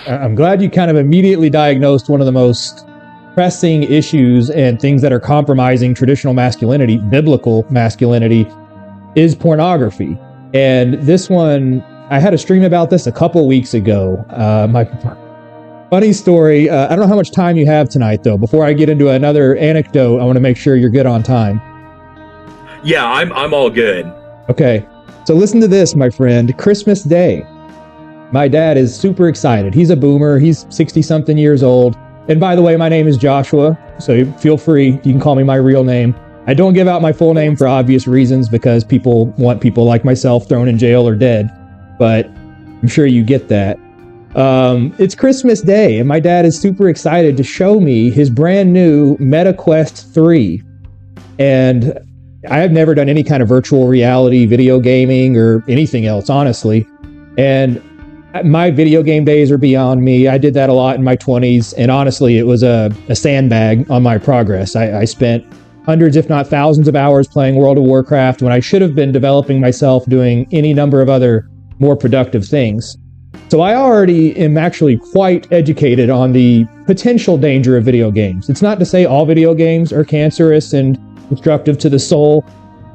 I'm glad you kind of immediately diagnosed one of the most pressing issues and things that are compromising traditional masculinity, biblical masculinity, is pornography. And this one, I had a stream about this a couple weeks ago. My funny story, I don't know how much time you have tonight, though. Before I get into another anecdote, I want to make sure you're good on time. Yeah, I'm all good. Okay, so listen to this, my friend. Christmas Day. My dad is super excited. He's a boomer. He's 60-something years old. And by the way, my name is Joshua, so feel free. You can call me my real name. I don't give out my full name for obvious reasons because people want people like myself thrown in jail or dead. But I'm sure you get that. It's Christmas Day, and my dad is super excited to show me his brand new Meta Quest 3. And I have never done any kind of virtual reality, video gaming, or anything else, honestly. And my video game days are beyond me. I did that a lot in my 20s, and honestly, it was a sandbag on my progress. I spent hundreds, if not thousands of hours playing World of Warcraft when I should have been developing myself doing any number of other more productive things. So I already am actually quite educated on the potential danger of video games. It's not to say all video games are cancerous and destructive to the soul.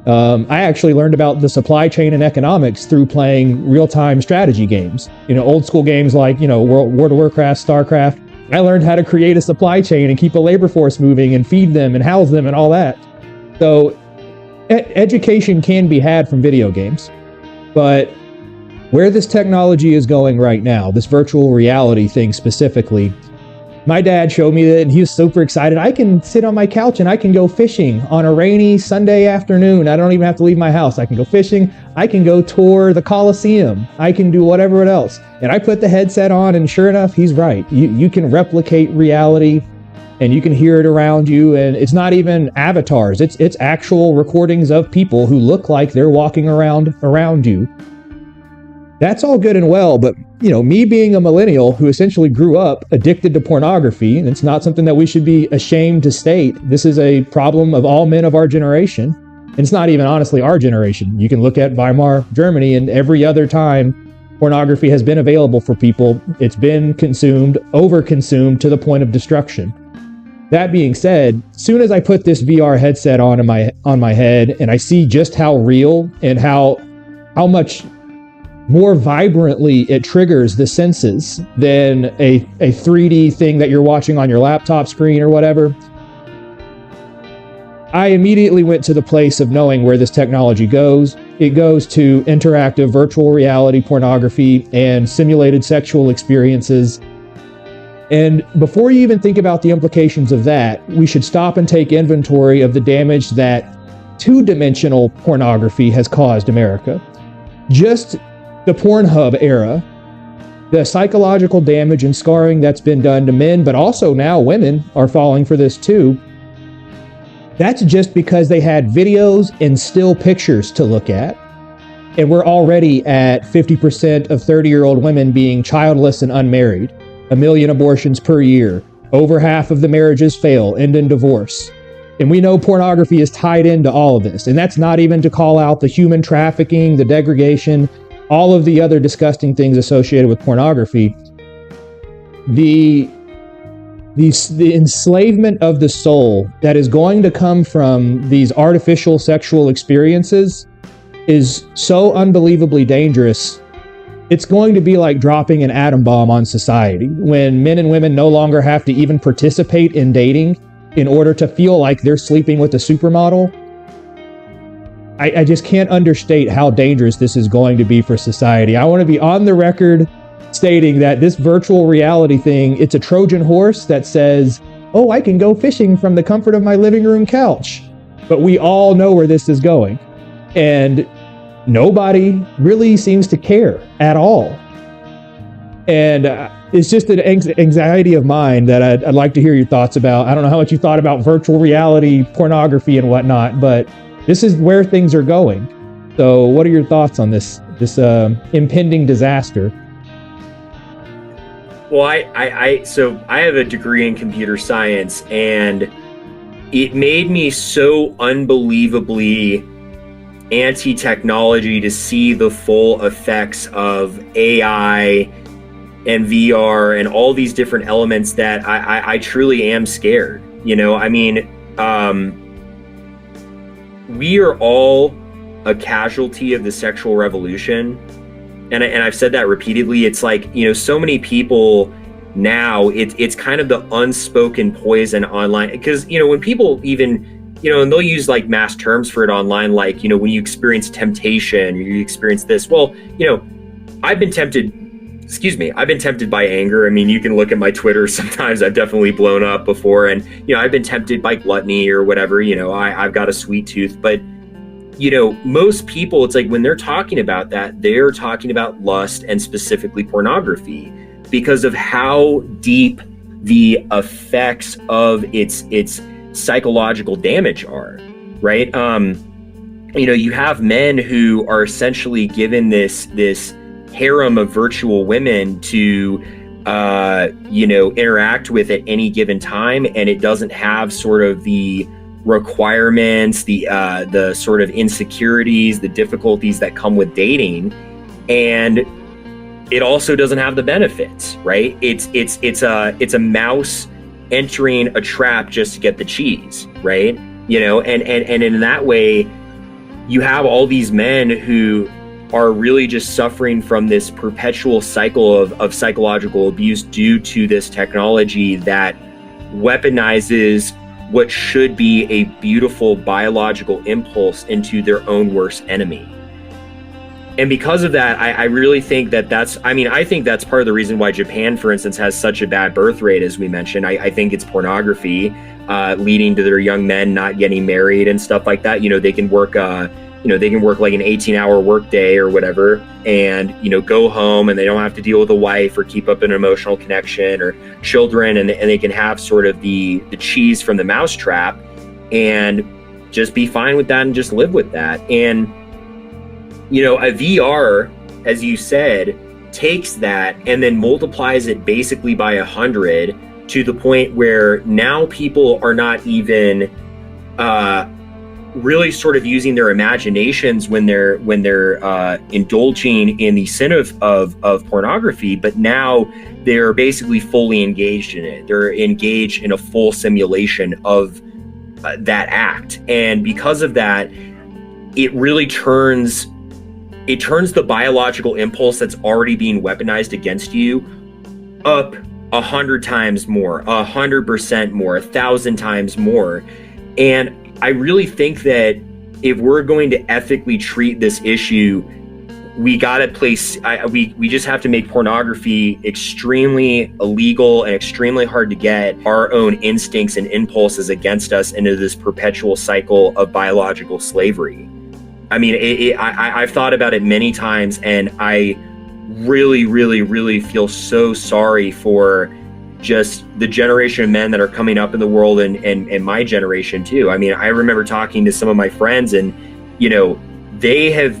I actually learned about the supply chain and economics through playing real-time strategy games. Old school games like, World of Warcraft, StarCraft. I learned how to create a supply chain and keep a labor force moving and feed them and house them and all that. So education can be had from video games. But where this technology is going right now, this virtual reality thing specifically, my dad showed me that and he was super excited. I can sit on my couch and I can go fishing on a rainy Sunday afternoon. I don't even have to leave my house. I can go fishing. I can go tour the Coliseum. I can do whatever else. And I put the headset on, and sure enough, he's right. You can replicate reality and you can hear it around you. And it's not even avatars. It's actual recordings of people who look like they're walking around you. That's all good and well, but me being a millennial who essentially grew up addicted to pornography, and it's not something that we should be ashamed to state. This is a problem of all men of our generation. And it's not even honestly our generation. You can look at Weimar, Germany, and every other time pornography has been available for people, it's been consumed, overconsumed to the point of destruction. That being said, as soon as I put this VR headset on my head and I see just how real and how much more vibrantly it triggers the senses than a 3D thing that you're watching on your laptop screen or whatever, I immediately went to the place of knowing where this technology goes. It goes to interactive virtual reality pornography and simulated sexual experiences. And before you even think about the implications of that, we should stop and take inventory of the damage that two-dimensional pornography has caused America. Just the Pornhub era, the psychological damage and scarring that's been done to men, but also now women are falling for this too. That's just because they had videos and still pictures to look at. And we're already at 50% of 30-year-old women being childless and unmarried, 1 million abortions per year, over half of the marriages fail, end in divorce. And we know pornography is tied into all of this. And that's not even to call out the human trafficking, the degradation, all of the other disgusting things associated with pornography. The enslavement of the soul that is going to come from these artificial sexual experiences is so unbelievably dangerous. It's going to be like dropping an atom bomb on society when men and women no longer have to even participate in dating in order to feel like they're sleeping with a supermodel. I just can't understate how dangerous this is going to be for society. I want to be on the record stating that this virtual reality thing, it's a Trojan horse that says, oh, I can go fishing from the comfort of my living room couch. But we all know where this is going. And nobody really seems to care at all. And it's just an anxiety of mine that I'd like to hear your thoughts about. I don't know how much you thought about virtual reality, pornography, and whatnot, but this is where things are going. So what are your thoughts on this impending disaster? Well, so I have a degree in computer science, and it made me so unbelievably anti-technology to see the full effects of AI and VR and all these different elements that I truly am scared. I mean, we are all a casualty of the sexual revolution. And I've said that repeatedly. It's like, so many people now, it's kind of the unspoken poison online. Because, when people even, and they'll use like mass terms for it online, like, when you experience temptation, or you experience this. Well, I've been tempted by anger. I mean, you can look at my Twitter. Sometimes I've definitely blown up before. And, I've been tempted by gluttony or whatever. I've got a sweet tooth. But, most people, it's like when they're talking about that, they're talking about lust and specifically pornography because of how deep the effects of its psychological damage are, right? You have men who are essentially given this harem of virtual women to interact with at any given time, and it doesn't have sort of the requirements, the sort of insecurities, the difficulties that come with dating, and it also doesn't have the benefits, right? It's a mouse entering a trap just to get the cheese, right? And in that way, you have all these men who are really just suffering from this perpetual cycle of psychological abuse due to this technology that weaponizes what should be a beautiful biological impulse into their own worst enemy. And because of that, I really think I think that's part of the reason why Japan, for instance, has such a bad birth rate, as we mentioned. I think it's pornography leading to their young men not getting married and stuff like that. They can work like an 18-hour workday or whatever, and go home, and they don't have to deal with a wife or keep up an emotional connection or children, and they can have sort of the cheese from the mousetrap and just be fine with that and just live with that. And a VR, as you said, takes that and then multiplies it basically by 100 to the point where now people are not even really sort of using their imaginations when they're indulging in the sin of pornography, but now they're basically fully engaged in it. They're engaged in a full simulation of that act, and because of that, it really turns the biological impulse that's already being weaponized against you up 100 times more, 100% more, 1,000 times more. And I really think that if we're going to ethically treat this issue, we just have to make pornography extremely illegal and extremely hard to get our own instincts and impulses against us into this perpetual cycle of biological slavery. I mean, I've thought about it many times, and I really, really, really feel so sorry for just the generation of men that are coming up in the world, and my generation too. I mean, I remember talking to some of my friends, and they have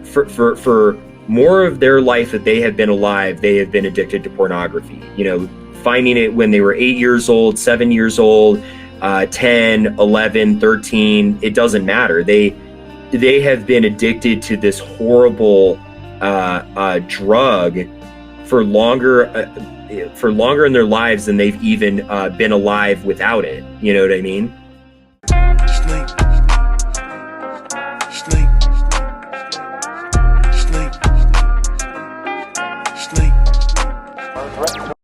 for more of their life that they have been alive, they have been addicted to pornography, finding it when they were 8 years old, 7 years old, 10, 11, 13, it doesn't matter. They have been addicted to this horrible drug for longer in their lives than they've even been alive without it. You know what I mean?